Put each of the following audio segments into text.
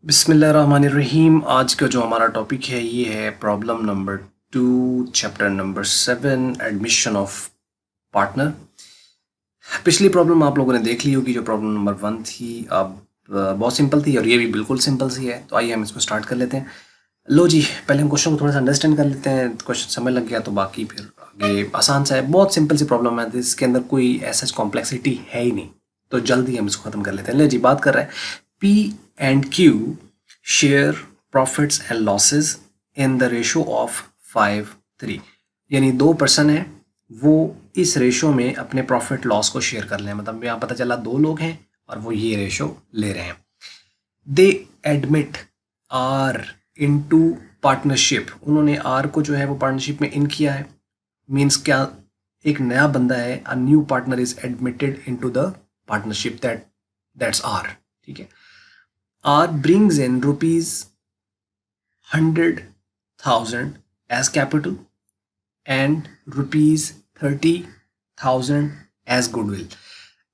बिस्मिल्लाहिर्रहमानिर्रहीम। आज का जो हमारा टॉपिक है ये है problem number 2, chapter number 7, admission of partner. पिछली प्रॉब्लम आप लोगों ने देख ली होगी, जो प्रॉब्लम नंबर 1 थी। अब बहुत सिंपल थी और ये भी बिल्कुल सिंपल सी है। तो आइए हम इसको स्टार्ट कर लेते हैं। लो जी, पहले हम क्वेश्चन को थोड़ा सा अंडरस्टैंड कर लेते हैं। क्वेश्चन समझ लग गया तो बाकी फिर आगे आसान सा है। बहुत सिंपल सी प्रॉब्लम है, इसके अंदर कोई ऐसा कॉम्प्लेक्सिटी है ही नहीं, तो जल्दी हम इसको खत्म कर लेते हैं। ले जी, बात कर रहे हैं P and Q share profits and losses in the ratio of 5:3। यानी 2 पर्सन है, वो इस रेशो में अपने प्रॉफिट लॉस को शेयर कर लें। मतलब यहाँ पता चला 2 लोग हैं और वो ये रेशो ले रहे हैं। They admit R into partnership. उन्होंने आर को जो है वो पार्टनरशिप में इन किया है। मीन्स क्या, एक नया बंदा है, a new partner is admitted into the partnership, that's R. ठीक है। R brings in ₹100,000 as capital and ₹30,000 as goodwill.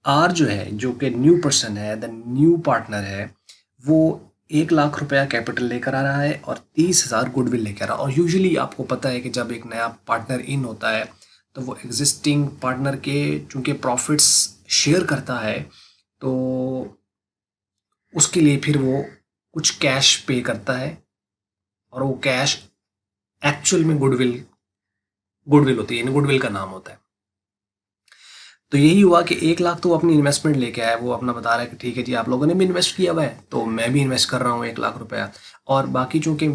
R जो है, जो कि न्यू पर्सन है, द न्यू पार्टनर है, वो 1 लाख रुपया कैपिटल लेकर आ रहा है और 30,000 गुडविल लेकर आ रहा है। और यूजुअली आपको पता है कि जब एक नया पार्टनर इन होता है तो वो एग्जिस्टिंग पार्टनर के चूंकि प्रॉफिट्स शेयर करता है, तो उसके लिए फिर वो कुछ कैश पे करता है और वो कैश एक्चुअल में गुडविल होती है, यानी गुडविल का नाम होता है। तो यही हुआ कि 1 लाख तो वो अपनी इन्वेस्टमेंट लेके आया। वो अपना बता रहा है कि ठीक है जी, आप लोगों ने भी इन्वेस्ट किया हुआ है तो मैं भी इन्वेस्ट कर रहा हूँ 1 लाख रुपया। और बाकी चूंकि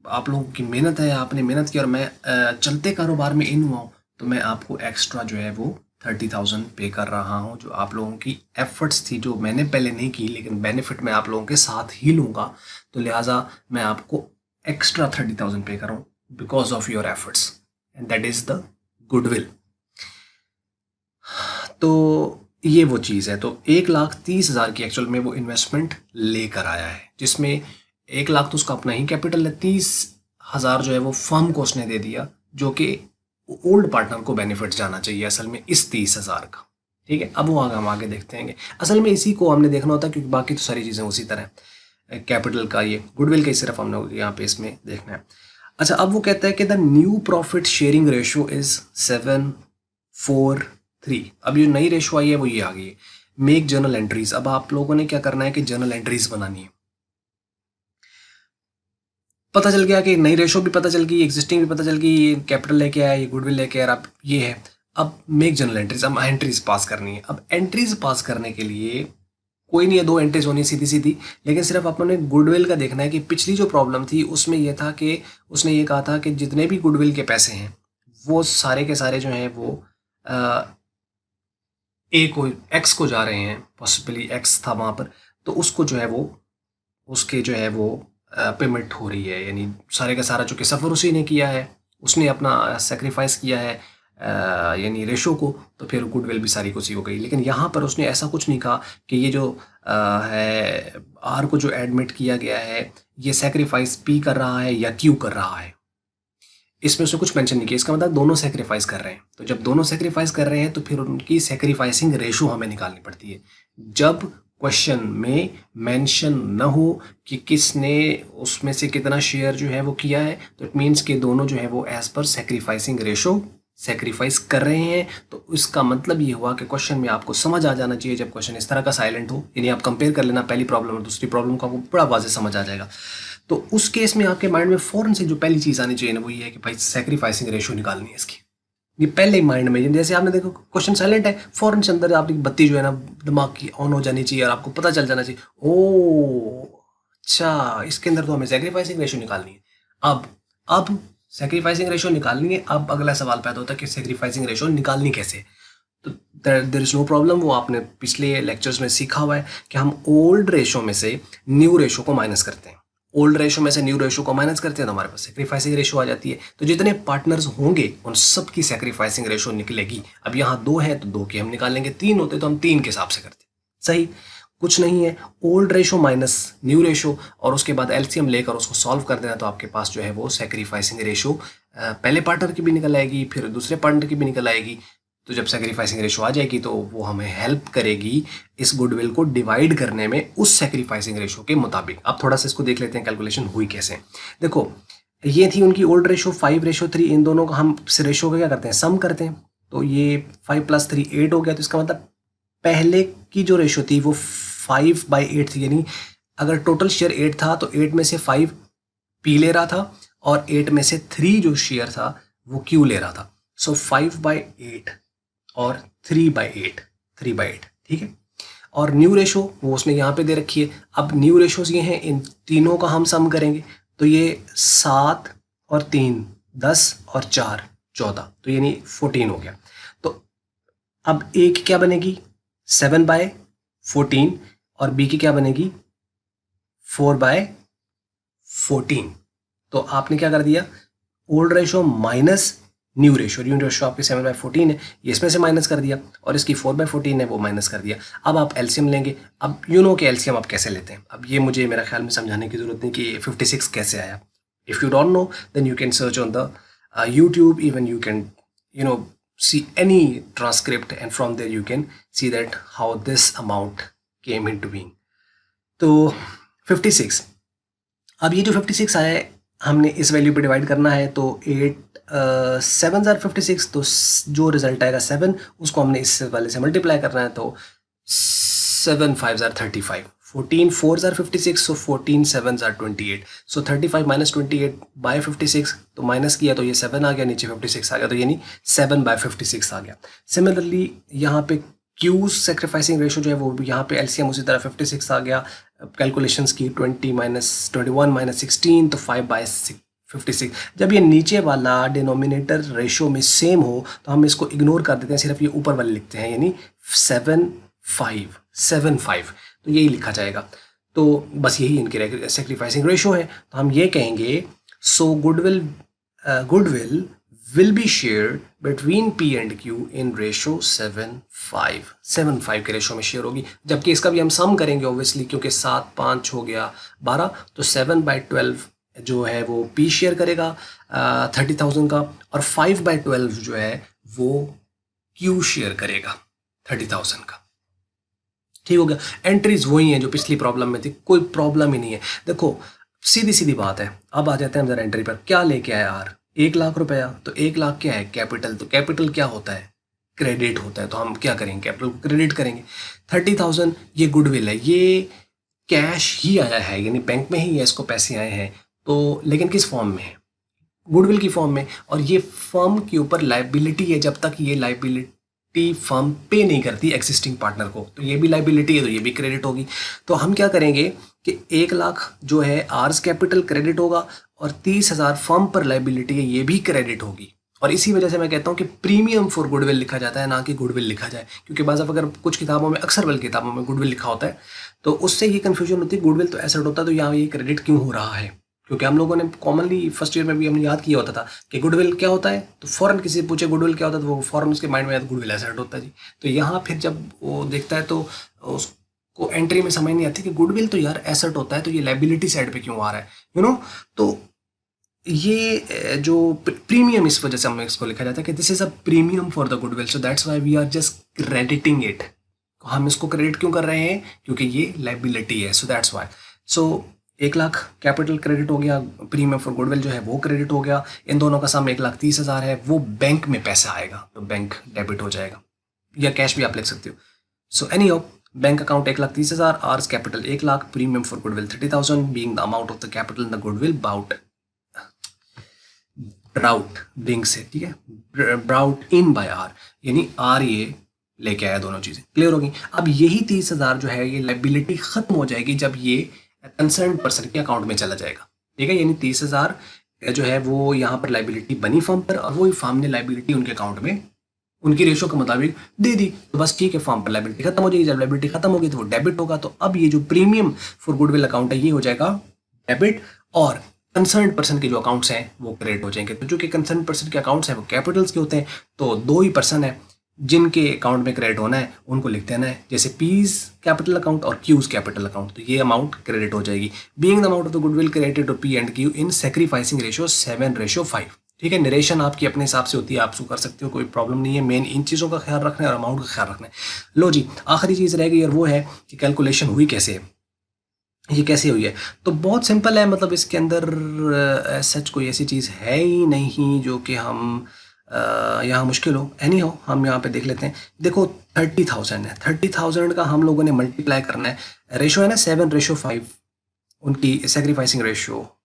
आप लोगों की मेहनत है, आपने मेहनत की और मैं चलते कारोबार में इन हुआ हूँ, तो मैं आपको एक्स्ट्रा जो है वो 30,000 पे कर रहा हूँ। जो आप लोगों की एफर्ट्स थी, जो मैंने पहले नहीं की, लेकिन बेनिफिट मैं आप लोगों के साथ ही लूँगा, तो लिहाजा मैं आपको एक्स्ट्रा 30,000 पे कर रहा हूँ because of your efforts, and that is the goodwill. तो ये वो चीज़ है। तो 1,30,000 की एक्चुअल में वो इन्वेस्टमेंट लेकर आया है, जिसमें 1 लाख तो उसका अपना ही कैपिटल है, 30,000 जो है वो फर्म को उसने दे दिया, जो कि ओल्ड पार्टनर को बेनिफिट जाना चाहिए असल में इस 30,000 का। ठीक है। अब वो आगे हम आगे देखते हैं। असल में इसी को हमने देखना होता है, क्योंकि बाकी तो सारी चीज़ें उसी तरह कैपिटल का, ये गुडविल का ही सिर्फ हमने यहाँ पे इसमें देखना है। अच्छा, अब वो कहता है कि the new profit sharing ratio is 7:4:3। अब ये नई रेशो आई है वो ये आ गई है। Make journal entries. अब आप लोगों ने क्या करना है कि जर्नल एंट्रीज बनानी है। पता चल गया कि नई रेशो भी पता चल गई, एग्जिस्टिंग भी पता चल गई, ये कैपिटल लेके आया, ये गुडविल लेके आया, अब ये है। अब मेक जर्नल एंट्रीज, अब एंट्रीज पास करनी है। अब एंट्रीज पास करने के लिए कोई नहीं है, 2 एंट्रीज होनी सीधी सीधी, लेकिन सिर्फ अपने गुडविल का देखना है कि पिछली जो प्रॉब्लम थी उसमें यह था कि उसने ये कहा था कि जितने भी गुडविल के पैसे हैं वो सारे के सारे जो हैं वो ए को, एक्स को जा रहे हैं। पॉसिबली एक्स था वहाँ पर, तो उसको जो है वो, उसके जो है वो पेमेंट हो रही है। यानी सारे का सारा चूँकि सफ़र उसी ने किया है, उसने अपना सेक्रीफाइस किया है यानी रेशो को, तो फिर गुडविल भी सारी कुछ हो गई। लेकिन यहाँ पर उसने ऐसा कुछ नहीं कहा कि ये जो है आर को जो एडमिट किया गया है, ये सेक्रीफाइस पी कर रहा है या क्यू कर रहा है। इसमें उसने कुछ मेंशन नहीं किया। इसका मतलब दोनों सेक्रीफाइस कर रहे हैं। तो जब दोनों सेक्रीफाइस कर रहे हैं तो फिर उनकी सेक्रीफाइसिंग रेशो हमें निकालनी पड़ती है। जब क्वेश्चन में मेंशन न हो कि किसने उसमें से कितना शेयर जो है वो किया है, तो इट मीन्स कि दोनों जो है वो as per sacrificing ratio sacrifice कर रहे हैं। तो इसका मतलब ये हुआ कि क्वेश्चन में आपको समझ आ जाना चाहिए जब क्वेश्चन इस तरह का साइलेंट हो। यानी आप कंपेयर कर लेना पहली प्रॉब्लम और दूसरी प्रॉब्लम को, आपको बड़ा वाज़े समझ आ जाएगा। तो उस केस में आपके माइंड में फ़ौरन से जो पहली चीज़ आनी चाहिए ना, वो ये है कि भाई सेक्रीफाइसिंग रेशो निकालनी है इसकी। ये पहले ही माइंड में, जैसे आपने देखो क्वेश्चन साइलेंट है, फ़ौरन से अंदर आपकी बत्ती जो है ना दिमाग की ऑन हो जानी चाहिए और आपको पता चल जाना चाहिए, ओ अच्छा इसके अंदर तो हमें सेक्रीफाइसिंग रेशो निकालनी है। अब सेक्रीफाइसिंग रेशो निकालनी है। अब अगला सवाल पैदा होता है कि सेक्रीफाइसिंग रेशो निकालनी कैसे। तो देयर इज़ नो प्रॉब्लम, वो आपने पिछले लेक्चर्स में सीखा हुआ है कि हम ओल्ड रेशो में से न्यू रेशो को माइनस करते हैं। ओल्ड रेशो में से न्यू रेशो को माइनस करते हैं तो हमारे पास सेक्रीफाइसिंग रेशो आ जाती है। तो जितने पार्टनर्स होंगे उन सब की सेक्रीफाइसिंग रेशो निकलेगी। अब यहाँ 2 है तो 2 की हम निकालेंगे, 3 होते तो हम 3 के हिसाब से करते। सही, कुछ नहीं है। Old ratio minus new ratio और उसके बाद एलसीएम लेकर उसको सॉल्व कर देना, तो आपके पास जो है वो सेक्रीफाइसिंग रेशो पहले पार्टनर की भी निकल आएगी, फिर दूसरे पार्टनर की भी निकल आएगी। तो जब सेक्रीफाइसिंग रेशो आ जाएगी तो वो हमें हेल्प करेगी इस गुडविल को डिवाइड करने में उस सेक्रीफाइसिंग रेशो के मुताबिक। अब थोड़ा सा इसको देख लेते हैं कैलकुलेशन हुई कैसे। देखो ये थी उनकी ओल्ड रेशो 5:3, इन दोनों का हम इस रेशो का क्या करते हैं, सम करते हैं। तो ये 5 + 3 8 हो गया। तो इसका मतलब पहले की जो रेशो थी वो 5/8 थी, यानी अगर टोटल शेयर 8 था तो 8 में से 5 पी ले रहा था और 8 में से 3 जो शेयर था वो क्यू ले रहा था। सो 5/8 और 3/8, 3/8, ठीक है। और न्यू रेशो वो उसने यहाँ पे दे रखी है। अब न्यू रेशोज ये हैं, इन तीनों का हम सम करेंगे। तो ये 7 और 3 10 और 4 14, तो यानी 14 हो गया। तो अब ए की क्या बनेगी 7/14 और बी की क्या बनेगी 4/14। तो आपने क्या कर दिया, old ratio minus new ratio आपकी 7/14 है, ये इसमें से माइनस कर दिया, और इसकी 4/14 है वो माइनस कर दिया। अब आप एलसीएम लेंगे। अब यू नो कि एलसीएम आप कैसे लेते हैं। अब ये मुझे मेरा ख्याल में समझाने की जरूरत नहीं कि 56 कैसे आया। If you don't know then you can search on the YouTube, even you can see any transcript and from there you can see that how this amount came into being. तो 56, अब ये जो 56 आया है हमने इस वैल्यू पे divide करना है। तो 7 ज़ार 56, तो जो रिजल्ट आएगा 7 उसको हमने इस वाले से मल्टीप्लाई करना है। तो 7 5 ज़ार 35, 14 4 ज़ार 56, सो 14 7 ज़ार 28, सो 35 - 28/56, तो माइनस किया तो ये 7 आ गया, नीचे 56 आ गया, तो यानी 7/56 आ गया। सिमिलरली यहाँ पे क्यू सेक्रीफाइसिंग रेशो जो है वो यहाँ पे एलसीएम उसी तरह 56 आ गया। कैलकुलेशंस की 21 - 16, तो 5/56। जब ये नीचे वाला डिनोमिनेटर रेशो में सेम हो तो हम इसको इग्नोर कर देते हैं, सिर्फ ये ऊपर वाले लिखते हैं, यानी 7/5, तो यही लिखा जाएगा। तो बस यही इनकी सेक्रीफाइसिंग रेशो है। तो हम ये कहेंगे सो goodwill will be shared between P and Q in ratio 7/5 के रेशो में शेयर होगी। जबकि इसका भी हम सम करेंगे ऑब्वियसली, क्योंकि 7 5 हो गया 12, तो 7/12 जो है वो P शेयर करेगा 30,000 का, और 5/12 जो है वो Q शेयर करेगा 30,000 का। ठीक हो गया। एंट्रीज वही हैं जो पिछली प्रॉब्लम में थी, कोई प्रॉब्लम ही नहीं है। देखो सीधी सीधी बात है। अब आ जाते हैं हम जरा एंट्री पर। क्या लेके आया यार 1 लाख रुपया, तो 1 लाख क्या है कैपिटल, तो कैपिटल क्या होता है क्रेडिट होता है। तो हम क्या करेंगे, कैपिटल को क्रेडिट करेंगे। 30,000 ये गुडविल है, ये कैश ही आया है, यानी बैंक में ही है इसको पैसे आए हैं। तो लेकिन किस फॉर्म में है, गुडविल की फॉर्म में, और ये फर्म के ऊपर लाइबिलिटी है जब तक ये लाइबिलिटी फर्म पे नहीं करती एग्जिस्टिंग पार्टनर को। तो ये भी लाइबिलिटी है, तो ये भी क्रेडिट होगी। तो हम क्या करेंगे कि 1 लाख जो है आर्स कैपिटल क्रेडिट होगा, और 30,000 फर्म पर लाइबिलिटी है ये भी क्रेडिट होगी। और इसी वजह से मैं कहता हूँ कि प्रीमियम फॉर गुडविल लिखा जाता है, ना कि गुडविल लिखा जाए, क्योंकि बाज़ अगर कुछ किताबों में, अक्सर वाली किताबों में गुडविल लिखा होता है तो उससे ये कन्फ्यूजन होती है गुडविल तो एसेट होता है, तो यहाँ ये क्रेडिट क्यों हो रहा है। क्योंकि हम लोगों ने कॉमनली फर्स्ट ईयर में भी हमने याद किया होता था कि गुडविल क्या होता है, तो फॉरन किसी से पूछे गुडविल क्या होता है तो वो फॉरन उसके माइंड में याद गुडविल एसेट होता है जी। तो यहाँ फिर जब वो देखता है तो उसको एंट्री में समझ नहीं आती कि गुडविल तो यार एसेट होता है, तो ये लाइबिलिटी साइड पे क्यों आ रहा है, यू नो। तो ये जो प्रीमियम, इस वजह से हमें इसको लिखा जाता है कि this is a premium for the goodwill, so that's why we are just crediting it. हम इसको क्रेडिट क्यों कर रहे हैं, क्योंकि ये लाइबिलिटी है, सो that's why. So 1 lakh capital credit हो गया, प्रीमियम फॉर गुडविल जो है वो क्रेडिट हो गया। इन दोनों का सम 1,30,000 है, वो बैंक में पैसा आएगा, तो बैंक डेबिट हो जाएगा, या कैश भी आप लिख सकते हो। So anyhow, bank account 1,30,000, R's capital 1 lakh, premium for goodwill 30,000, being the amount of the capital in the goodwill brought being से, ठीक है, ब्राउट इन बाय आर, यानी आर ये लेके आया, दोनों चीजें क्लियर होगी। अब यही 30,000 जो है ये लाइबिलिटी खत्म हो जाएगी जब ये कंसर्न पर्सन के अकाउंट में चला जाएगा, ठीक है। यानी 30,000 जो है वो यहाँ पर लाइबिलिटी बनी फर्म पर, और वही फर्म ने लाइबिलिटी उनके अकाउंट में उनकी रेशो के मुताबिक दे दी, तो बस ठीक है, फर्म पर लाइबिलिटी खत्म हो जाएगी। जब लाइबिलिटी खत्म होगी तो वो डेबिट होगा। तो अब ये जो प्रीमियम फॉर गुडविल अकाउंट है ये हो जाएगा डेबिट, और कंसर्न पर्सन के जो अकाउंट्स हैं वो क्रेडिट हो जाएंगे। तो जो कि कंसर्न पर्सन के अकाउंट्स हैं वो कैपिटल्स के होते हैं, तो 2 ही पर्सन है जिनके अकाउंट में क्रेडिट होना है, उनको लिख देना है, जैसे पीज कैपिटल अकाउंट और क्यूज कैपिटल अकाउंट। तो ये अमाउंट क्रेडिट हो जाएगी, being the amount of the goodwill credited to P and Q in sacrificing ratio 7/5, ठीक है, नरेशन आपकी अपने हिसाब से होती है, आप उसको कर सकते हो, कोई प्रॉब्लम नहीं है। मेन इन चीज़ों का ख्याल रखना है और अमाउंट का ख्याल रखना है। लो जी, आखिरी चीज़ रह गई और वो है कि कैलकुलेशन हुई कैसे है, ये कैसे हुई है। तो बहुत सिंपल है, मतलब इसके अंदर सच कोई ऐसी चीज़ है ही नहीं जो कि हम यहाँ मुश्किल हो। एनी हो, हम यहाँ पे देख लेते हैं। देखो 30,000 है, 30,000 का हम लोगों ने मल्टीप्लाई करना है। रेशो है ना 7:5, उनकी सेक्रीफाइसिंग रेशियो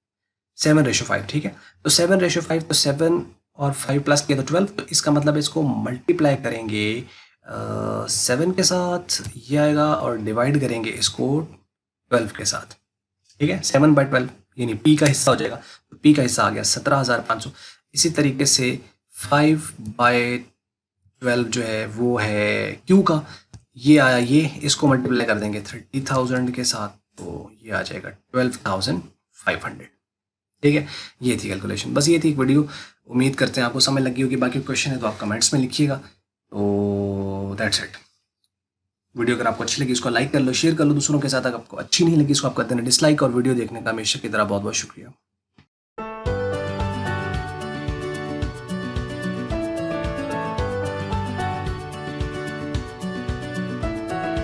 7:5, ठीक है। तो 7:5, तो 7 और 5 प्लस किया तो 12, तो इसका मतलब इसको मल्टीप्लाई करेंगे 7 के साथ, ये आएगा, और डिवाइड करेंगे इसको 12 के साथ, ठीक है। 7/12 यानी पी का हिस्सा हो जाएगा, तो पी का हिस्सा आ गया 17,500। इसी तरीके से 5/12 जो है वो है क्यू का, ये आया, ये इसको मल्टीप्लाई कर देंगे 30,000 के साथ, तो ये आ जाएगा 12,500, ठीक है। ये थी कैलकुलेशन, बस ये थी एक वीडियो। उम्मीद करते हैं आपको समझ लगी होगी। बाकी क्वेश्चन है तो आप कमेंट्स में लिखिएगा। तो दैट्स इट। वीडियो अगर आपको अच्छी लगी इसको लाइक कर लो, शेयर कर लो दूसरों के साथ। अगर आपको अच्छी नहीं लगी इसको आप कर देना डिसलाइक, और वीडियो देखने का हमेशा की तरह बहुत बहुत शुक्रिया।